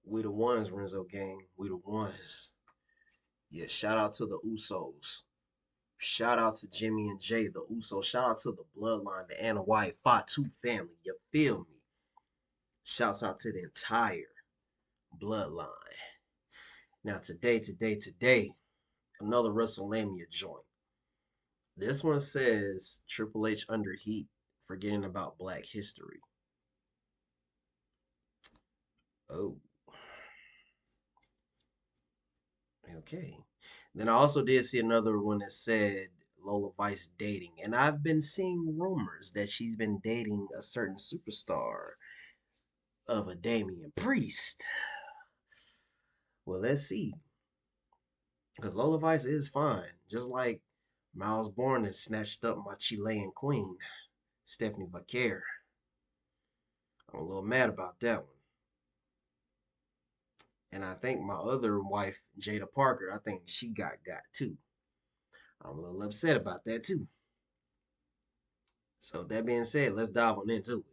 We the ones, Renzo gang. We the ones. Yeah, shout out to the Usos. Shout out to Jimmy and Jay, the Usos. Shout out to the Bloodline, the Anna White Fatu family. You feel me? Shouts out to the entire Bloodline. Now, today, another Wrestlelamia joint. This one says Triple H under heat, forgetting about Black history. Oh, okay. Then I also did see another one that said Lola Vice dating. And I've been seeing rumors that she's been dating a certain superstar of a Damian Priest. Well, let's see. Because Lola Vice is fine. Just like Miles Bourne has snatched up my Chilean queen, Stephanie Vaquer. I'm a little mad about that one. And I think my other wife, Jada Parker, I think she got too. I'm a little upset about that too. So that being said, let's dive on into it.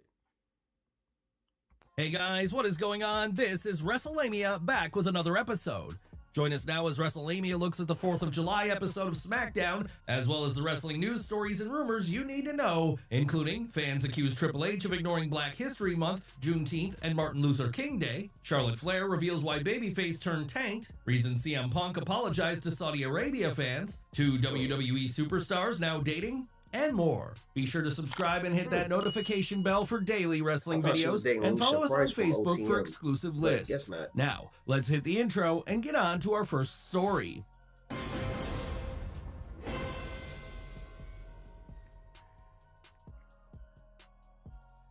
Hey guys, what is going on? This is Wrestlelamia back with another episode. Join us now as Wrestlelamia looks at the 4th of July episode of SmackDown, as well as the wrestling news stories and rumors you need to know, including fans accuse Triple H of ignoring Black History Month, Juneteenth, and Martin Luther King Day, Charlotte Flair reveals why Babyface turned tanked, reason CM Punk apologized to Saudi Arabia fans, 2 WWE superstars now dating, and more. Be sure to subscribe and hit that notification bell for daily wrestling videos, and follow us on Facebook for exclusive lists. Now, let's hit the intro and get on to our first story.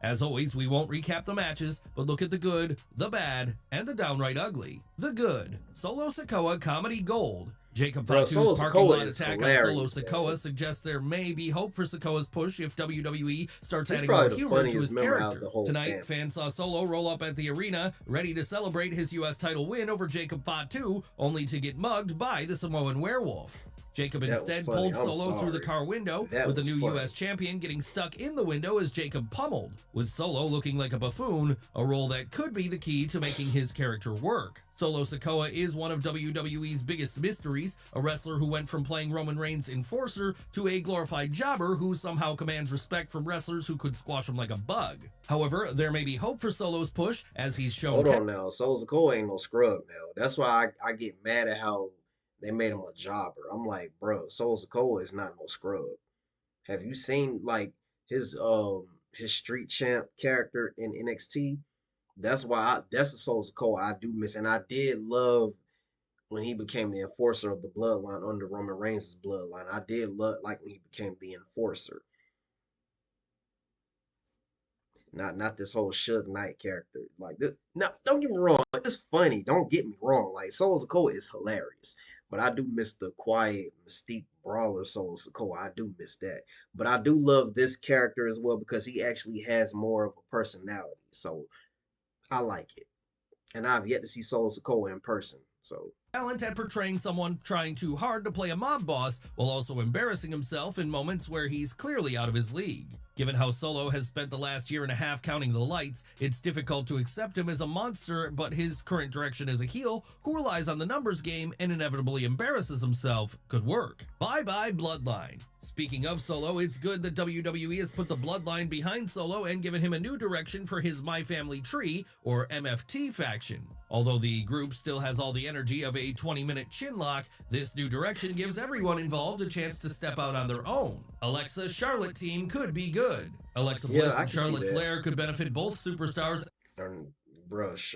As always, we won't recap the matches, but look at the good, the bad, and the downright ugly. The good, Solo Sikoa Comedy Gold. Jacob Fatu's parking lot attack on Solo Sikoa suggests there may be hope for Sikoa's push if WWE starts adding more humor to his character. Tonight, fans saw Solo roll up at the arena, ready to celebrate his U.S. title win over Jacob Fatu, only to get mugged by the Samoan werewolf. Jacob instead pulled Solo through the car window, with the new U.S. champion getting stuck in the window as Jacob pummeled, with Solo looking like a buffoon, a role that could be the key to making his character work. Solo Sikoa is one of WWE's biggest mysteries, a wrestler who went from playing Roman Reigns' enforcer to a glorified jobber who somehow commands respect from wrestlers who could squash him like a bug. However, there may be hope for Solo's push, as he's shown— Hold on now, Solo Sikoa ain't no scrub now. That's why I get mad at how they made him a jobber. I'm like, bro, Solo Sikoa is not no scrub. Have you seen like his street champ character in NXT? That's the Solo Sikoa I do miss, and I did love when he became the enforcer of the bloodline under Roman Reigns' bloodline. I did like when he became the enforcer. Not this whole Suge Knight character. Like this, no, don't get me wrong. It's funny. Don't get me wrong. Like Solo Sikoa is hilarious, but I do miss the quiet mystique brawler Solo Sikoa. I do miss that. But I do love this character as well because he actually has more of a personality. So I like it, and I've yet to see Solo Sikoa in person. So talent at portraying someone trying too hard to play a mob boss while also embarrassing himself in moments where he's clearly out of his league. Given how Solo has spent the last year and a half counting the lights, it's difficult to accept him as a monster, but his current direction as a heel who relies on the numbers game and inevitably embarrasses himself could work. Bye-bye Bloodline. Speaking of Solo, it's good that WWE has put the Bloodline behind Solo and given him a new direction for his My Family Tree, or MFT faction. Although the group still has all the energy of a 20-minute chinlock, this new direction gives everyone involved a chance to step out on their own. Alexa Charlotte team could be good. Alexa Bliss and Charlotte Flair could benefit both superstars. Brush,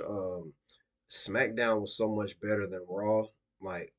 SmackDown was so much better than Raw. Like,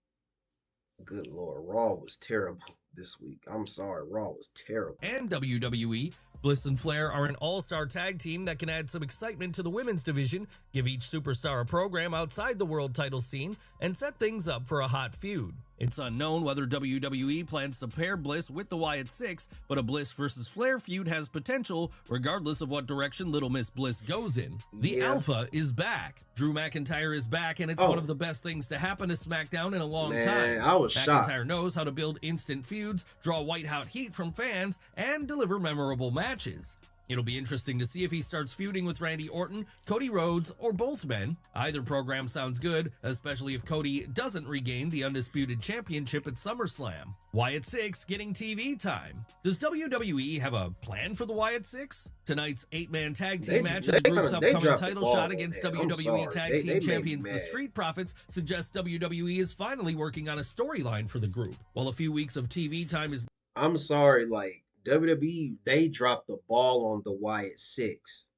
good lord, Raw was terrible this week. I'm sorry, Raw was terrible. And WWE. Bliss and Flair are an all-star tag team that can add some excitement to the women's division, give each superstar a program outside the world title scene, and set things up for a hot feud. It's unknown whether WWE plans to pair Bliss with the Wyatt Six, but a Bliss versus Flair feud has potential regardless of what direction Little Miss Bliss goes in. The Alpha is back. Drew McIntyre is back, and it's one of the best things to happen to SmackDown in a long time. I was shocked. McIntyre knows how to build instant feuds, draw white-hot heat from fans, and deliver memorable matches. It'll be interesting to see if he starts feuding with Randy Orton, Cody Rhodes, or both men. Either program sounds good, especially if Cody doesn't regain the Undisputed Championship at SummerSlam. Wyatt 6 getting TV time. Does WWE have a plan for the Wyatt 6? Tonight's 8-man tag team match in the group's upcoming title shot against WWE Tag Team Champions The Street Profits suggests WWE is finally working on a storyline for the group. While a few weeks of TV time is... I'm sorry, like, WWE, they dropped the ball on the Wyatt 6.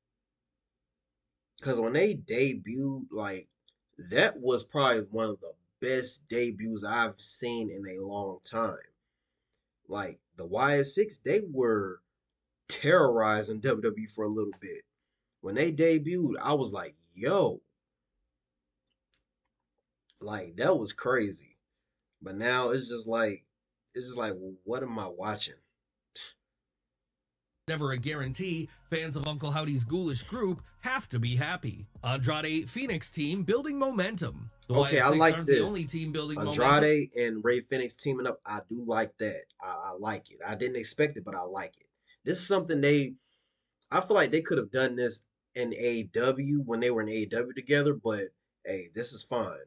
Because when they debuted, like, that was probably one of the best debuts I've seen in a long time. Like, the Wyatt 6, they were terrorizing WWE for a little bit. When they debuted, I was like, yo. Like, that was crazy. But now it's just like, what am I watching? Never a guarantee, fans of Uncle Howdy's ghoulish group have to be happy. Andrade Phoenix team building momentum. The okay, I like this. The only team building Andrade and Rey Fenix teaming up. I do like that. I like it. I didn't expect it, but I like it. This is something I feel like they could have done this in AEW when they were in AEW together, but hey, this is fine.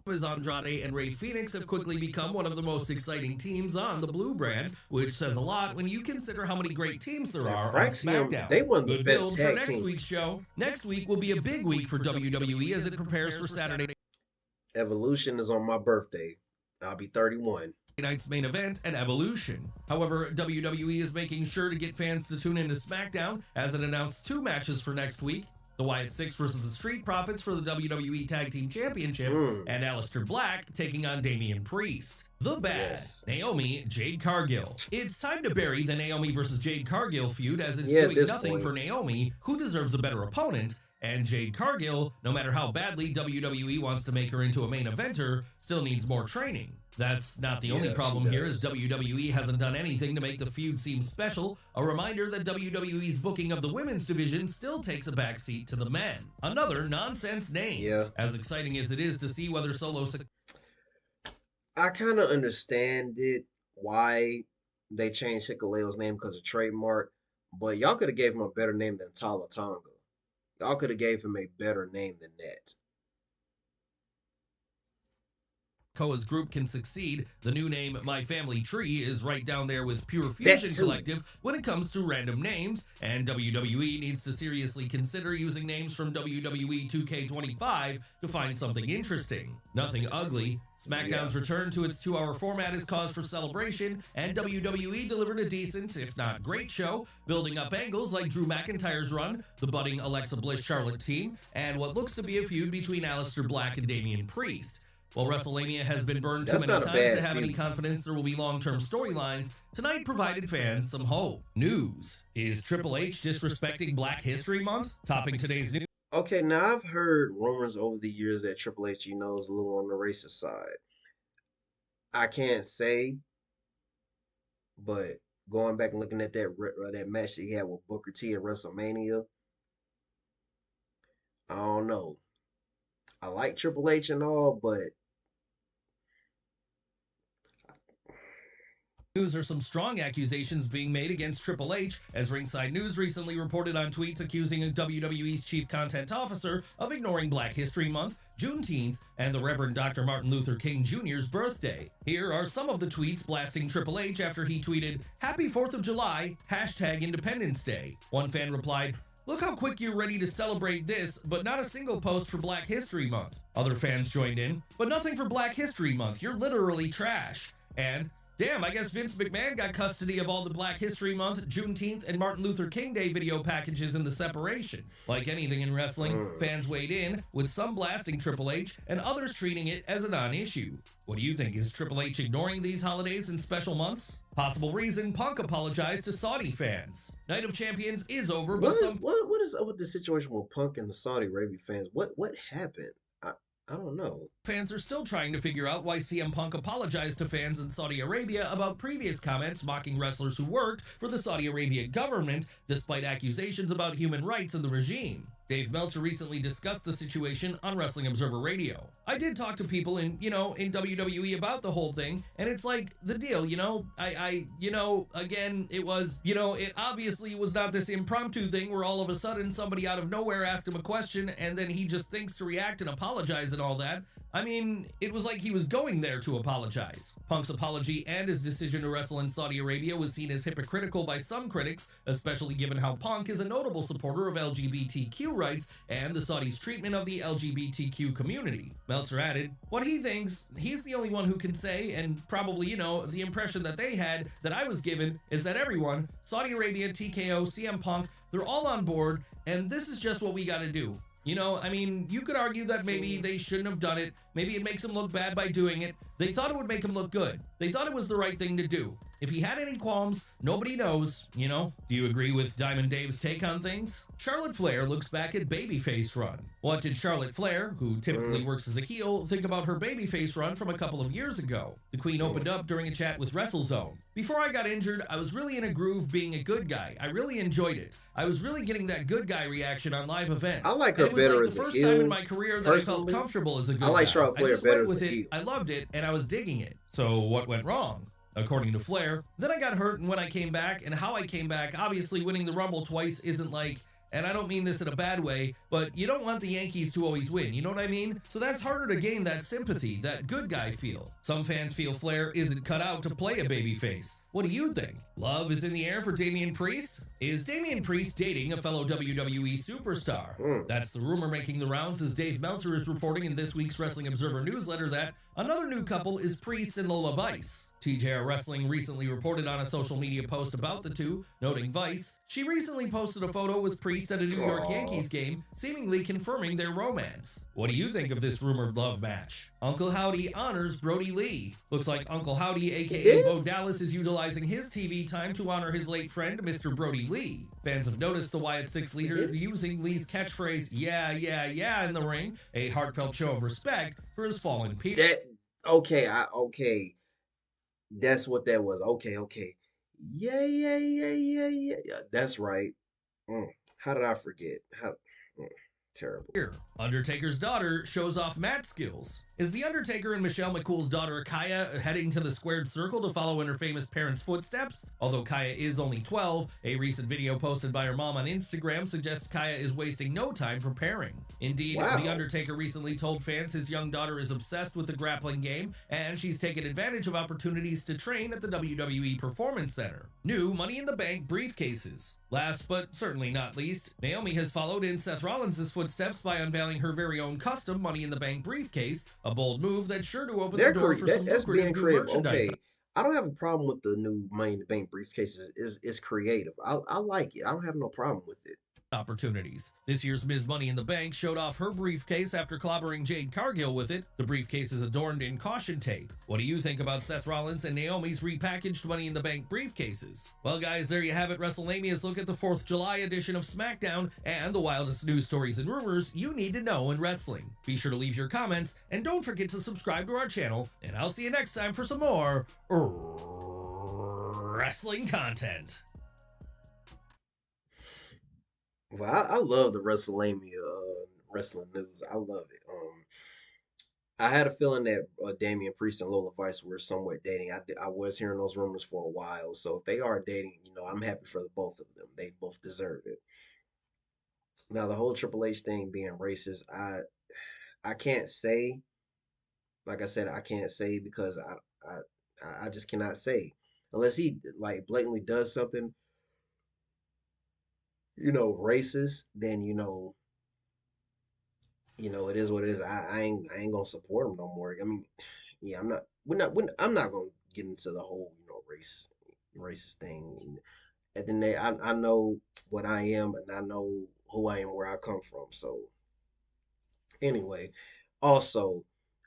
As Andrade and Rey Fenix have quickly become one of the most exciting teams on the Blue brand, which says a lot when you consider how many great teams there are on SmackDown. They won the best tag for next week's show. Next week will be a big week for WWE as it prepares for Saturday. Evolution is on my birthday. I'll be 31. Night's main event and Evolution. However, WWE is making sure to get fans to tune into SmackDown as it announced 2 matches for next week. The Wyatt 6 versus the Street Profits for the WWE Tag Team Championship, and Aleister Black taking on Damian Priest. The Bad, Naomi, Jade Cargill. It's time to bury the Naomi versus Jade Cargill feud as it's doing nothing for Naomi, who deserves a better opponent, and Jade Cargill, no matter how badly WWE wants to make her into a main eventer, still needs more training. That's not the only problem here, as WWE hasn't done anything to make the feud seem special. A reminder that WWE's booking of the women's division still takes a backseat to the men. Another nonsense name. Yeah. As exciting as it is to see whether Solo... I kind of understand it, why they changed Hikuleo's name because of trademark, but y'all could have gave him a better name than Tala Tonga. Y'all could have gave him a better name than that. Koa's group can succeed. The new name, My Family Tree, is right down there with Pure Fusion Collective when it comes to random names, and WWE needs to seriously consider using names from WWE 2K25 to find something interesting. Nothing ugly. SmackDown's return to its 2-hour format is cause for celebration, and WWE delivered a decent, if not great show, building up angles like Drew McIntyre's run, the budding Alexa Bliss Charlotte team, and what looks to be a feud between Aleister Black and Damian Priest. While Wrestlelamia has been burned too many times to have any confidence there will be long-term storylines, tonight provided fans some hope. News. Is Triple H disrespecting Black History Month? Topping today's news. Okay, now I've heard rumors over the years that Triple H, is a little on the racist side. I can't say, but going back and looking at that match that he had with Booker T at WrestleMania, I don't know. I like Triple H and all, but News are some strong accusations being made against Triple H, as Ringside News recently reported on tweets accusing WWE's chief content officer of ignoring Black History Month, Juneteenth, and the Reverend Dr. Martin Luther King Jr.'s birthday. Here are some of the tweets blasting Triple H after he tweeted, "Happy 4th of July, #Independence Day." One fan replied, "Look how quick you're ready to celebrate this, but not a single post for Black History Month." Other fans joined in, "But nothing for Black History Month, you're literally trash." And, "Damn, I guess Vince McMahon got custody of all the Black History Month, Juneteenth, and Martin Luther King Day video packages in the separation." Like anything in wrestling, fans weighed in, with some blasting Triple H and others treating it as a non-issue. What do you think? Is Triple H ignoring these holidays and special months? Possible reason, Punk apologized to Saudi fans. Night of Champions is over, but what is up with the situation with Punk and the Saudi Arabia fans? What happened? I don't know. Fans are still trying to figure out why CM Punk apologized to fans in Saudi Arabia about previous comments mocking wrestlers who worked for the Saudi Arabia government, despite accusations about human rights in the regime. Dave Meltzer recently discussed the situation on Wrestling Observer Radio. I did talk to people in WWE about the whole thing, and it's like the deal, again, it was, it obviously was not this impromptu thing where all of a sudden somebody out of nowhere asked him a question and then he just thinks to react and apologize and all that. I mean, it was like he was going there to apologize. Punk's apology and his decision to wrestle in Saudi Arabia was seen as hypocritical by some critics, especially given how Punk is a notable supporter of LGBTQ rights and the Saudis' treatment of the LGBTQ community. Meltzer added, what he thinks, he's the only one who can say, and probably, the impression that they had, that I was given, is that everyone, Saudi Arabia, TKO, CM Punk, they're all on board, and this is just what we gotta do. You could argue that maybe they shouldn't have done it. Maybe it makes them look bad by doing it. They thought it would make him look good. They thought it was the right thing to do. If he had any qualms, nobody knows, Do you agree with Diamond Dave's take on things? Charlotte Flair looks back at babyface run. What did Charlotte Flair, who typically works as a heel, think about her babyface run from a couple of years ago? The Queen opened up during a chat with WrestleZone. Before I got injured, I was really in a groove being a good guy. I really enjoyed it. I was really getting that good guy reaction on live events. I like her better as a heel. It was like the first time in my career that I felt comfortable as a good guy. I like Charlotte Flair better as a heel. I loved it, and I was digging it. So what went wrong? According to Flair, then I got hurt, and when I came back, and how I came back, obviously winning the Rumble twice isn't like, and I don't mean this in a bad way, but you don't want the Yankees to always win, you know what I mean? So that's harder to gain that sympathy, that good guy feel. Some fans feel Flair isn't cut out to play a babyface. What do you think? Love is in the air for Damian Priest? Is Damian Priest dating a fellow WWE superstar? That's the rumor making the rounds as Dave Meltzer is reporting in this week's Wrestling Observer newsletter that another new couple is Priest and Lola Vice. TJR Wrestling recently reported on a social media post about the two, noting Vice. She recently posted a photo with Priest at a New York Yankees game, seemingly confirming their romance. What do you think of this rumored love match? Uncle Howdy honors Brody Lee. Looks like Uncle Howdy, aka Bo Dallas, is utilizing his TV time to honor his late friend, Mr. Brody Lee. Fans have noticed the Wyatt Six leader using Lee's catchphrase, yeah, yeah, yeah, in the ring, a heartfelt show of respect for his fallen peer. Okay. That's what that was. Okay. Yeah. That's right. How did I forget? Terrible. Here, Undertaker's daughter shows off mat skills. Is The Undertaker and Michelle McCool's daughter Kaya heading to the squared circle to follow in her famous parents' footsteps? Although Kaya is only 12, a recent video posted by her mom on Instagram suggests Kaya is wasting no time preparing. Indeed, The Undertaker recently told fans his young daughter is obsessed with the grappling game, and she's taken advantage of opportunities to train at the WWE Performance Center. New Money in the Bank briefcases. Last but certainly not least, Naomi has followed in Seth Rollins' footsteps by unveiling her very own custom Money in the Bank briefcase, a bold move that's sure to open the door for some lucrative new merchandise. Okay, I don't have a problem with the new Money in the Bank briefcases. It's creative. I like it. I don't have no problem with it. Opportunities. This year's Ms. Money in the Bank showed off her briefcase after clobbering Jade Cargill with it. The briefcase is adorned in caution tape. What do you think about Seth Rollins and Naomi's repackaged Money in the Bank briefcases? Well, guys, there you have it. WrestleLamia's look at the 4th of July edition of SmackDown and the wildest news stories and rumors you need to know in wrestling. Be sure to leave your comments and don't forget to subscribe to our channel, and I'll see you next time for some more wrestling content. Well, I love the Wrestlelamia wrestling news. I love it. I had a feeling that Damian Priest and Lola Vice were somewhat dating. I was hearing those rumors for a while. So if they are dating, I'm happy for the both of them. They both deserve it. Now the whole Triple H thing being racist, I can't say. Like I said, I can't say because I just cannot say unless he like blatantly does something racist, then it is what it is. I ain't gonna support him no more. I mean, yeah, I'm not gonna get into the whole racist thing. At the end, I know what I am and I know who I am, where I come from. So anyway, also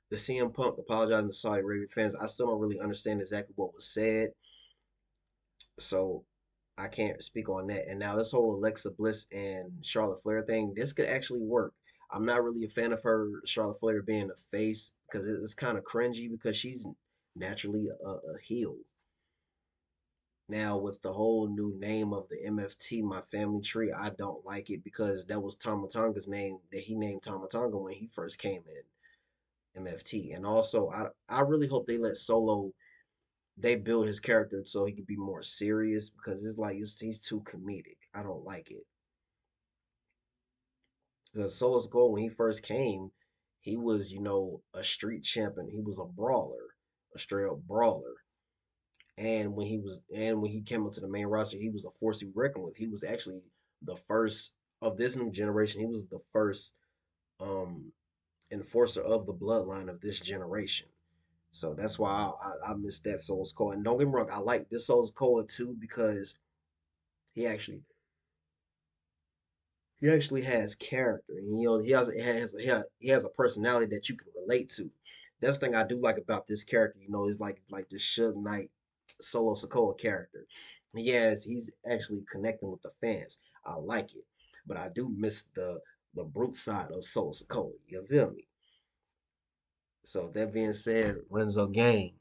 the CM Punk apologizing to Saudi Arabia fans, I still don't really understand exactly what was said. So I can't speak on that. And now this whole Alexa Bliss and Charlotte Flair thing, this could actually work. I'm not really a fan of her, Charlotte Flair, being a face because it's kind of cringy because she's naturally a heel. Now with the whole new name of the MFT, my family tree, I don't like it because that was Tamatonga's name that he named Tamatonga when he first came in MFT. And also I really hope they let Solo they build his character so he could be more serious because it's like he's too comedic. I don't like it. Because Solo's goal when he first came, he was, a street champion. He was a brawler, a straight up brawler. And when he came into the main roster, he was a force to be reckoned with. He was actually the first of this new generation. He was the first um enforcer of the bloodline of this generation. So that's why I miss that Souls Code. And don't get me wrong, I like this Souls Code too because he actually he actually has character. And, he has a personality that you can relate to. That's the thing I do like about this character. Is like this Suge Knight Solo Sokoa character. He's actually connecting with the fans. I like it, but I do miss the brute side of Solo Sokoa. You feel me? So that being said, Renzo Gang,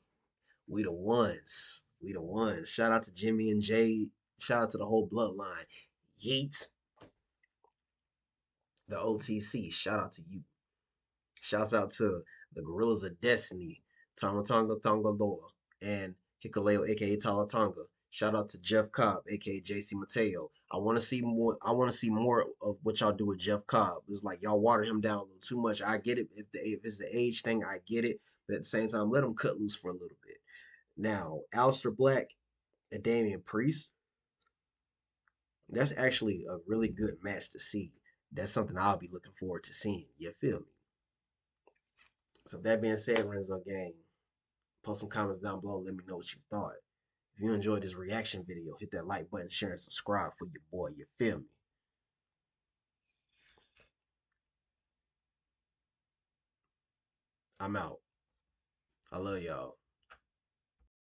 we the ones. We the ones. Shout out to Jimmy and Jay. Shout out to the whole bloodline. Yeet, the OTC. Shout out to you. Shouts out to the Gorillas of Destiny, Tamatonga Tonga Lola, and Hikaleo, aka Talatonga. Shout out to Jeff Cobb, aka JC Mateo. I want to see more. I want to see more of what y'all do with Jeff Cobb. It's like y'all water him down a little too much. I get it. If it's the age thing, I get it. But at the same time, let him cut loose for a little bit. Now, Aleister Black and Damian Priest. That's actually a really good match to see. That's something I'll be looking forward to seeing. You feel me? So that being said, Renzo Gang, post some comments down below. Let me know what you thought. If you enjoyed this reaction video, hit that like button, share, and subscribe for your boy. You feel me? I'm out. I love y'all.